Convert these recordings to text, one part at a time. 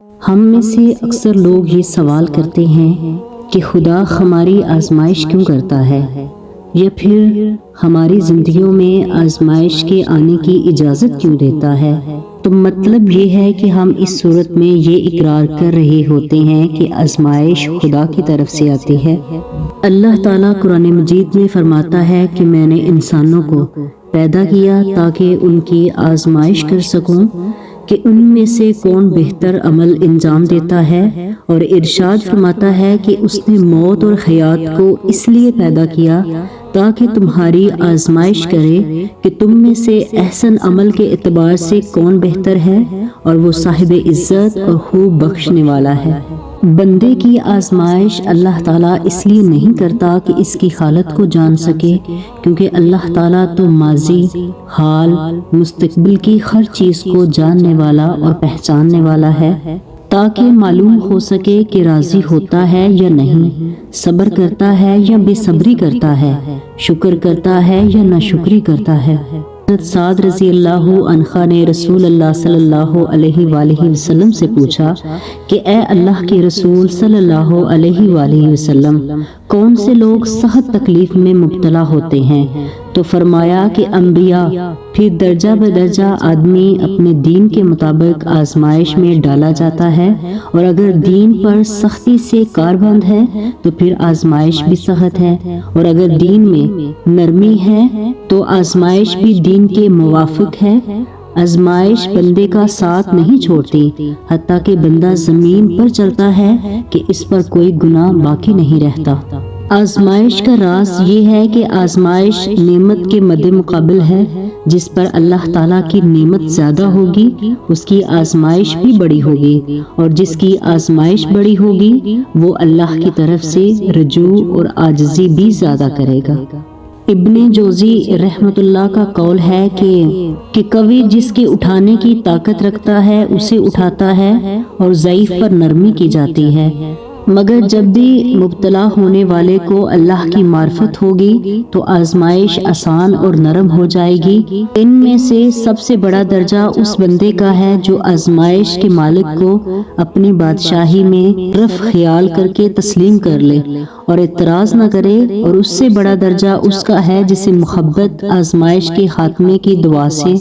ہم میں سے اکثر لوگ یہ سوال کرتے ہیں کہ خدا ہماری آزمائش کیوں کرتا ہے، یا پھر ہماری زندگیوں میں آزمائش کے آنے کی اجازت کیوں دیتا ہے۔ تو مطلب یہ ہے کہ ہم اس صورت میں یہ اقرار کر رہے ہوتے ہیں کہ آزمائش خدا کی طرف سے آتی ہے۔ اللہ تعالیٰ قرآن مجید میں فرماتا ہے کہ میں نے انسانوں کو پیدا کیا تاکہ ان کی آزمائش کر سکوں کہ ان میں سے کون بہتر عمل انجام دیتا ہے، اور ارشاد فرماتا ہے کہ اس نے موت اور حیات کو اس لیے پیدا کیا تاکہ تمہاری آزمائش کرے کہ تم میں سے احسن عمل کے اعتبار سے کون بہتر ہے، اور وہ صاحب عزت اور خوب بخشنے والا ہے۔ بندے کی آزمائش اللہ تعالیٰ اس لیے نہیں کرتا کہ اس کی حالت کو جان سکے، کیونکہ اللہ تعالیٰ تو ماضی، حال، مستقبل کی ہر چیز کو جاننے والا اور پہچاننے والا ہے، تاکہ معلوم ہو سکے کہ راضی ہوتا ہے یا نہیں، صبر کرتا ہے یا بے صبری کرتا ہے، شکر کرتا ہے یا ناشکری کرتا ہے۔ حضرت سعد رضی اللہ عنہ نے رسول اللہ صلی اللہ علیہ وآلہ وسلم سے پوچھا کہ اے اللہ کے رسول صلی اللہ علیہ وآلہ وسلم، کون سے لوگ سخت تکلیف میں مبتلا ہوتے ہیں؟ تو فرمایا کہ انبیاء، پھر درجہ بدرجہ آدمی اپنے دین کے مطابق آزمائش میں ڈالا جاتا ہے، اور اگر دین پر سختی سے کاربند ہے تو پھر آزمائش بھی سخت ہے، اور اگر دین میں نرمی ہے تو آزمائش بھی دین کے موافق ہے۔ آزمائش بندے کا ساتھ نہیں چھوڑتی، حتیٰ کہ بندہ زمین پر چلتا ہے کہ اس پر کوئی گناہ باقی نہیں رہتا۔ آزمائش کا راز یہ ہے کہ آزمائش نعمت کے مد مقابل ہے، جس پر اللہ تعالیٰ کی نعمت زیادہ ہوگی اس کی آزمائش بھی بڑی ہوگی، اور جس کی آزمائش بڑی ہوگی وہ اللہ کی طرف سے رجوع اور عاجزی بھی زیادہ کرے گا۔ ابن جوزی رحمۃ اللہ کا قول ہے کہ قوی جس کے اٹھانے کی طاقت رکھتا ہے اسے اٹھاتا ہے، اور ضعیف پر نرمی کی جاتی ہے، مگر جب بھی مبتلا ہونے والے کو اللہ کی معرفت ہوگی تو آزمائش آسان اور نرم ہو جائے گی۔ ان میں سے سب سے بڑا درجہ اس بندے کا ہے جو آزمائش کے مالک کو اپنی بادشاہی میں رفع خیال کر کے تسلیم کر لے اور اعتراض نہ کرے، اور اس سے بڑا درجہ اس کا ہے جسے محبت آزمائش کے خاتمے کی دعا سے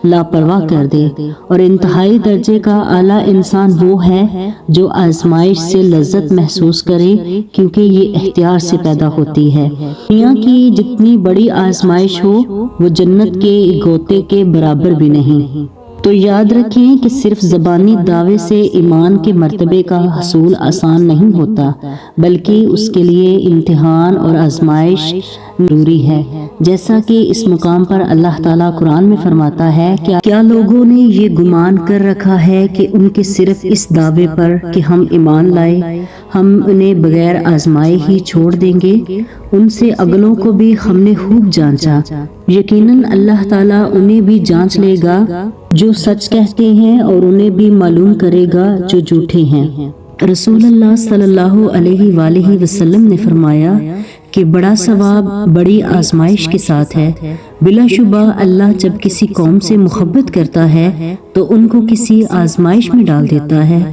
لاپرواہ کر دے، اور انتہائی درجے کا اعلیٰ انسان وہ ہے جو آزمائش سے لذت محسوس کرے، کیونکہ یہ اختیار سے پیدا ہوتی ہے۔ دنیا کی جتنی بڑی آزمائش ہو وہ جنت کے غوطے کے برابر بھی نہیں۔ تو یاد رکھیں کہ صرف زبانی دعوے سے ایمان کے مرتبے کا حصول آسان نہیں ہوتا، بلکہ اس کے لیے امتحان اور آزمائش ضروری ہے، جیسا کہ اس مقام پر اللہ تعالیٰ قرآن میں فرماتا ہے کہ کیا لوگوں نے یہ گمان کر رکھا ہے کہ ان کے صرف اس دعوے پر کہ ہم ایمان لائے ہم انہیں بغیر آزمائے ہی چھوڑ دیں گے؟ ان سے اگلوں کو بھی ہم نے خوب جانچا، یقیناً اللہ تعالیٰ انہیں بھی جانچ لے گا جو سچ کہتے ہیں، اور انہیں بھی معلوم کرے گا جو جھوٹے ہیں۔ رسول اللہ صلی اللہ علیہ وآلہ وسلم نے فرمایا کہ بڑا ثواب بڑی آزمائش کے ساتھ ہے۔ بلا شبہ اللہ جب کسی قوم سے محبت کرتا ہے تو ان کو کسی آزمائش میں ڈال دیتا ہے۔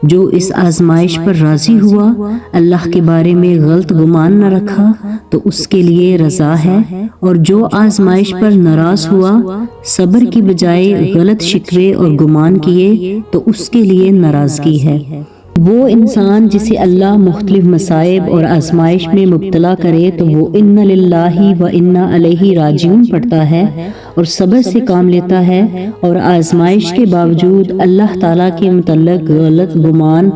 جو اس آزمائش پر راضی ہوا، اللہ کے بارے میں غلط گمان نہ رکھا تو اس کے لیے رضا ہے، اور جو آزمائش پر ناراض ہوا، صبر کی بجائے غلط شکوے اور گمان کیے تو اس کے لیے ناراضگی ہے۔ وہ انسان جسے اللہ مختلف مصائب اور آزمائش میں مبتلا کرے تو وہ انا للہ و انا الیہ راجعون پڑھتا ہے اور صبر سے کام لیتا ہے، اور آزمائش کے باوجود اللہ تعالیٰ کے متعلق غلط گمان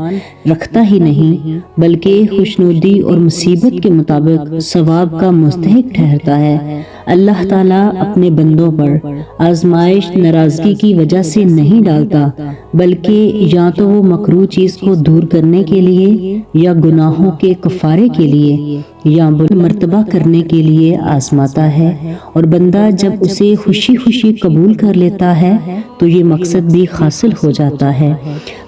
رکھتا ہی نہیں، بلکہ خوشنودی اور مصیبت کے مطابق ثواب کا مستحق ٹھہرتا ہے۔ اللہ تعالیٰ اپنے بندوں پر آزمائش ناراضگی کی وجہ سے نہیں ڈالتا، بلکہ یا تو وہ مکروہ چیز کو دور کرنے کے لیے، یا گناہوں کے کفارے کے لیے، یا مرتبہ کرنے کے لیے آزماتا ہے، اور بندہ جب اسے خوشی خوشی قبول کر لیتا ہے تو یہ مقصد بھی حاصل ہو جاتا ہے۔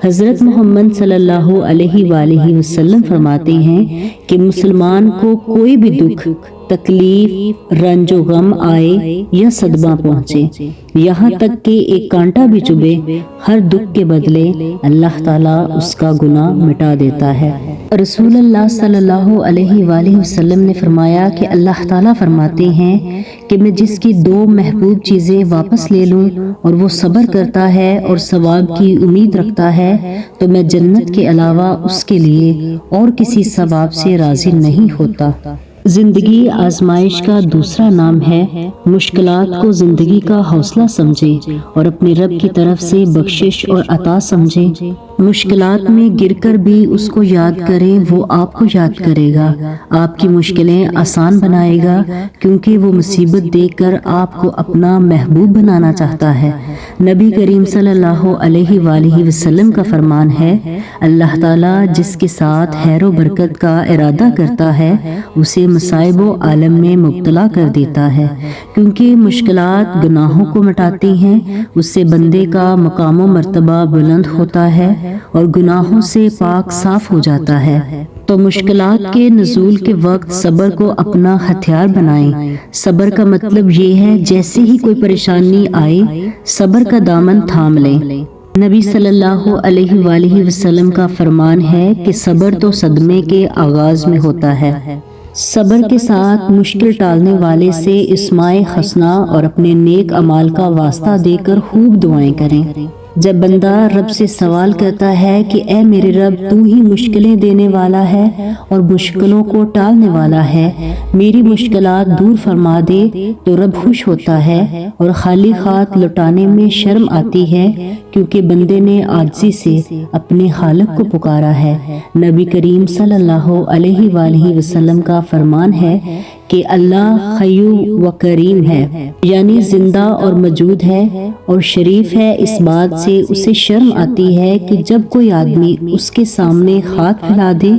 حضرت محمد صلی اللہ علیہ وآلہ وسلم فرماتے ہیں کہ مسلمان کو کوئی بھی دکھ تکلیف، رنج و غم آئے یا صدمہ پہنچے، یہاں تک کہ ایک کانٹا بھی چبھے، ہر دکھ کے بدلے اللہ تعالیٰ اس کا گناہ مٹا دیتا ہے۔ رسول اللہ صلی اللہ علیہ وآلہ وسلم نے فرمایا کہ اللہ تعالیٰ فرماتے ہیں کہ میں جس کی دو محبوب چیزیں واپس لے لوں اور وہ صبر کرتا ہے اور ثواب کی امید رکھتا ہے تو میں جنت کے علاوہ اس کے لیے اور کسی ثواب سے راضی نہیں ہوتا۔ زندگی آزمائش کا دوسرا نام ہے۔ مشکلات کو زندگی کا حوصلہ سمجھیں اور اپنے رب کی طرف سے بخشش اور عطا سمجھیں۔ مشکلات میں گر کر بھی اس کو یاد کریں، وہ آپ کو یاد کرے گا، آپ کی مشکلیں آسان بنائے گا، کیونکہ وہ مصیبت دیکھ کر آپ کو اپنا محبوب بنانا چاہتا ہے۔ نبی کریم صلی اللہ علیہ وآلہ وسلم کا فرمان ہے، اللہ تعالیٰ جس کے ساتھ خیر و برکت کا ارادہ کرتا ہے اسے مصائب و عالم میں مبتلا کر دیتا ہے، کیونکہ مشکلات گناہوں کو مٹاتی ہیں، اس سے بندے کا مقام و مرتبہ بلند ہوتا ہے اور گناہوں سے پاک صاف ہو جاتا ہے۔ تو مشکلات کے نزول کے وقت صبر کو اپنا ہتھیار بنائیں۔ صبر کا مطلب یہ ہے جیسے ہی کوئی پریشانی آئے صبر کا دامن تھام لیں۔ نبی صلی اللہ علیہ وآلہ وسلم کا فرمان ہے کہ صبر تو صدمے کے آغاز میں ہوتا ہے۔ صبر کے ساتھ مشکل ٹالنے والے سے اسماء حسنہ اور اپنے نیک اعمال کا واسطہ دے کر خوب دعائیں کریں۔ جب بندہ رب سے سوال کرتا ہے کہ اے میرے رب تو ہی مشکلیں دینے والا ہے اور مشکلوں کو ٹالنے والا ہے، میری مشکلات دور فرما دے، تو رب خوش ہوتا ہے اور خالی ہاتھ لوٹانے میں شرم آتی ہے، کیونکہ بندے نے عاجزی سے اپنے خالق کو پکارا ہے۔ نبی کریم صلی اللہ علیہ وآلہ وسلم کا فرمان ہے کہ اللہ حی و کریم ہے، یعنی زندہ اور موجود ہے اور شریف ہے۔ اس بات سے اسے شرم آتی ہے کہ جب کوئی آدمی اس کے سامنے ہاتھ پھیلا دے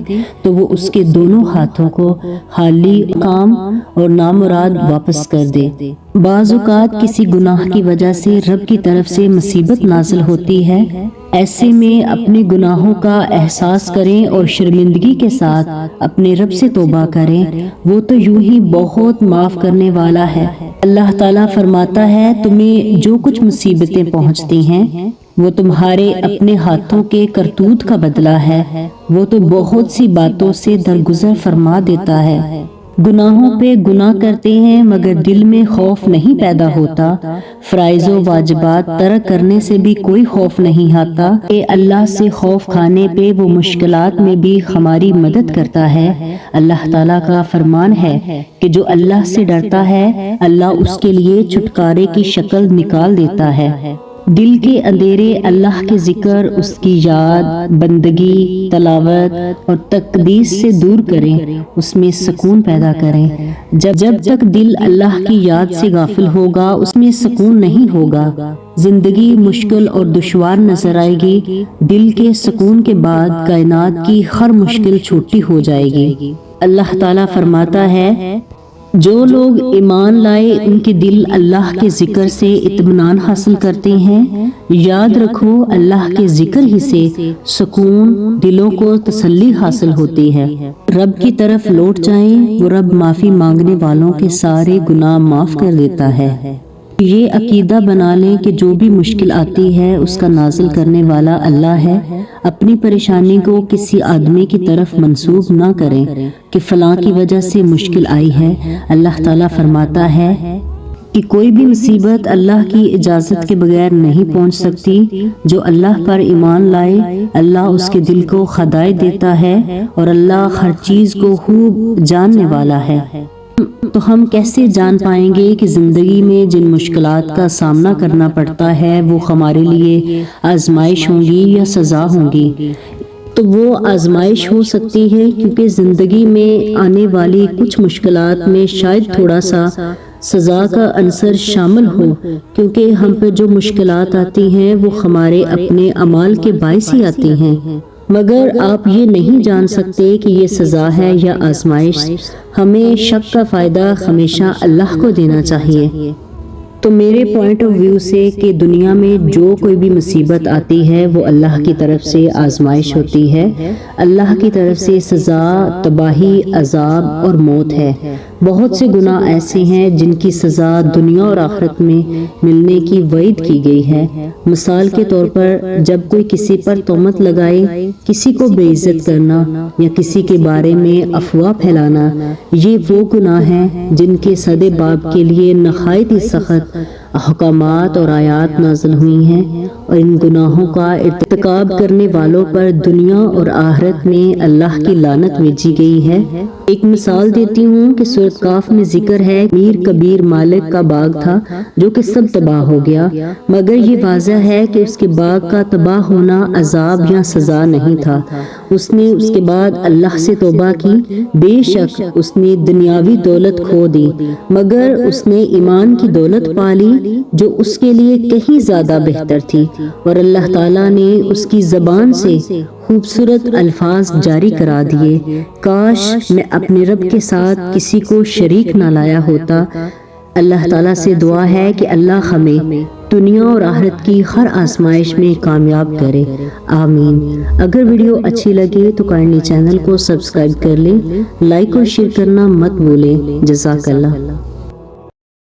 تو وہ اس کے دونوں ہاتھوں کو خالی کام اور نامراد واپس کر دے۔ بعض اوقات کسی گناہ کی وجہ سے رب کی طرف سے مصیبت نازل ہوتی ہے، ایسے میں اپنے گناہوں کا احساس کریں اور شرمندگی کے ساتھ اپنے رب سے توبہ کریں، وہ تو یوں ہی بہت معاف کرنے والا ہے۔ اللہ تعالیٰ فرماتا ہے تمہیں جو کچھ مصیبتیں پہنچتی ہیں وہ تمہارے اپنے ہاتھوں کے کرتوت کا بدلہ ہے، وہ تو بہت سی باتوں سے درگزر فرما دیتا ہے۔ گناہوں پہ گناہ کرتے ہیں مگر دل میں خوف نہیں پیدا ہوتا، فرائض و واجبات ترک کرنے سے بھی کوئی خوف نہیں آتا کہ اللہ سے خوف کھانے پہ وہ مشکلات میں بھی ہماری مدد کرتا ہے۔ اللہ تعالیٰ کا فرمان ہے کہ جو اللہ سے ڈرتا ہے اللہ اس کے لیے چھٹکارے کی شکل نکال دیتا ہے۔ دل کے اندھیرے اللہ کے ذکر، اس کی یاد، بندگی، تلاوت اور تقدیس سے دور کریں، اس میں سکون پیدا کریں۔ جب تک دل اللہ کی یاد سے غافل ہوگا اس میں سکون نہیں ہوگا، زندگی مشکل اور دشوار نظر آئے گی، دل کے سکون کے بعد کائنات کی ہر مشکل چھوٹی ہو جائے گی۔ اللہ تعالیٰ فرماتا ہے جو لوگ ایمان لائے ان کے دل اللہ کے ذکر سے اطمینان حاصل کرتے ہیں۔ یاد رکھو اللہ کے ذکر ہی سے سکون، دلوں کو تسلی حاصل ہوتی ہے۔ رب کی طرف لوٹ جائیں، وہ رب معافی مانگنے والوں کے سارے گناہ معاف کر دیتا ہے۔ یہ عقیدہ بنا لیں کہ جو بھی مشکل آتی ہے اس کا نازل کرنے والا اللہ ہے۔ اپنی پریشانی کو کسی آدمی کی طرف منسوب نہ کریں کہ فلاں کی وجہ سے مشکل آئی ہے۔ اللہ تعالیٰ فرماتا ہے کہ کوئی بھی مصیبت اللہ کی اجازت کے بغیر نہیں پہنچ سکتی۔ جو اللہ پر ایمان لائے اللہ اس کے دل کو ہدایت دیتا ہے اور اللہ ہر چیز کو خوب جاننے والا ہے۔ تو ہم کیسے جان پائیں گے کہ زندگی میں جن مشکلات کا سامنا کرنا پڑتا ہے وہ ہمارے لیے آزمائش ہوں گی یا سزا ہوں گی؟ تو وہ آزمائش ہو سکتی ہے کیونکہ زندگی میں آنے والی کچھ مشکلات میں شاید تھوڑا سا سزا کا عنصر شامل ہو، کیونکہ ہم پہ جو مشکلات آتی ہیں وہ ہمارے اپنے اعمال کے باعث ہی آتی ہیں، مگر آپ یہ نہیں جان سکتے کہ یہ سزا ہے یا آزمائش۔ ہمیں شک کا فائدہ ہمیشہ اللہ کو دینا چاہیے۔ تو میرے پوائنٹ آف ویو سے کہ دنیا میں جو کوئی بھی مصیبت آتی ہے وہ اللہ کی طرف سے آزمائش ہوتی ہے، اللہ کی طرف سے سزا، تباہی، عذاب اور موت ہے۔ بہت سے گناہ ایسے ہیں جن کی سزا دنیا اور آخرت میں ملنے کی وعید کی گئی ہے۔ مثال کے طور پر جب کوئی کسی پر تہمت لگائے، کسی کو بے عزت کرنا یا کسی کے بارے میں افواہ پھیلانا، یہ وہ گناہ ہیں جن کے سزا باب کے لیے نہایت ہی سخت احکامات اور آیات نازل ہوئی ہیں، اور ان گناہوں کا ارتکاب کرنے والوں پر دنیا اور آخرت میں اللہ کی لعنت بھیجی گئی ہے۔ ایک مثال دیتی ہوں کہ سورۃ کاف میں ذکر ہے میر کبیر مالک کا باغ تھا جو کہ سب تباہ ہو گیا، مگر یہ واضح ہے کہ اس کے باغ کا تباہ ہونا عذاب یا سزا نہیں تھا۔ اس نے اس کے بعد اللہ سے توبہ کی، بے شک اس نے دنیاوی دولت کھو دی، مگر اس نے ایمان کی دولت پا لی جو اس کے لیے کہیں زیادہ بہتر تھی، اور اللہ تعالیٰ نے اس کی زبان سے خوبصورت الفاظ جاری کرا دیے، کاش میں اپنے رب کے ساتھ کسی کو شریک نہ لایا ہوتا۔ اللہ تعالیٰ سے دعا ہے کہ اللہ ہمیں دنیا اور آخرت کی ہر آزمائش میں کامیاب کرے، آمین۔ اگر ویڈیو اچھی لگے تو کائنڈلی چینل کو سبسکرائب کر لیں، لائک اور شیئر کرنا مت بھولیں۔ جزاک اللہ۔